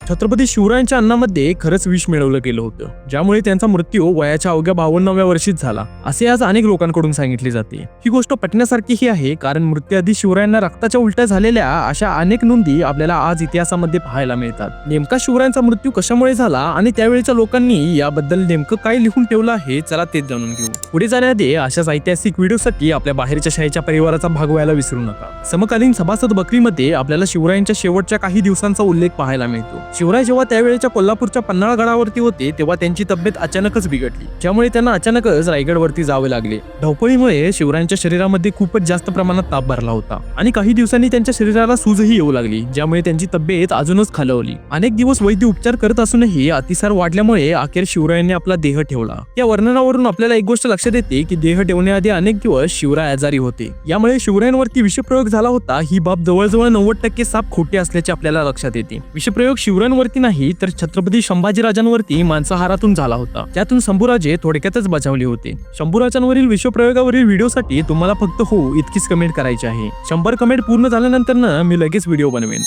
छत्रपती शिवरायांच्या अन्नामध्ये खरंच विष मिळवलं गेलं होतं, ज्यामुळे त्यांचा मृत्यू वयाच्या अवघ्या 52व्या वर्षीच झाला, असे आज अनेक लोकांकडून सांगितले जाते। ही गोष्ट पटण्यासारखी आहे, कारण मृत्यूआधी शिवरायांना रक्ताच्या उलट्या झालेल्या अशा अनेक नोंदी आपल्याला आज इतिहासामध्ये पाहायला मिळतात। नेमका शिवरायांचा मृत्यू कशामुळे झाला आणि त्यावेळेच्या लोकांनी याबद्दल नेमकं काय लिहून ठेवलं आहे, चला तेच जाणून घेऊ। पुढे जाण्याआधी अशाच ऐतिहासिक व्हिडिओसाठी आपल्या बाहेरच्या शाळेच्या परिवाराचा भाग व्हायला विसरू नका। समकालीन सभासद बकरीमध्ये आपल्याला शिवरायांच्या शेवटच्या काही दिवसांचा उल्लेख पाहायला मिळतो। शिवराय जेव्हा त्यावेळेच्या कोल्हापूरच्या पन्हाळगडावरती होते, तेव्हा त्यांची तब्येत अचानकच बिघडली, ज्यामुळे त्यांना अचानकच रायगडवरती जावे लागले। धावपळीमुळे शिवरायांच्या शरीरामध्ये खूपच जास्त प्रमाणात ताप भरला होता आणि काही दिवसांनी त्यांच्या शरीराला सूजही येऊ लागली, ज्यामुळे त्यांची तब्येत अजूनच खालावली। अनेक दिवस वैद्य उपचार करत असूनही अतिसार वाढल्यामुळे अखेर शिवरायांनी आपला देह ठेवला। या वर्णनावरून आपल्याला एक गोष्ट लक्षात येते की देह ठेवण्याआधी अनेक दिवस शिवराय आजारी होते, यामुळे शिवरायांवरती विषप्रयोग झाला होता ही बाब जवळजवळ 90% साप खोटी असल्याचे आपल्याला लक्षात येते। विषप्रयोग शिवरायांवरती नाही तर छत्रपती संभाजीराजांवरती मांसाहारातून झाला होता, त्यातून शंभूराजे थोडक्यातच बचावले होते। शंभूराजांवरील विषप्रयोगावरील व्हिडिओसाठी तुम्हाला फक्त हो इतकीच कमेंट करायची आहे। 100 कमेंट पूर्ण झाल्यानंतर मी लगेच व्हिडिओ बनवेन।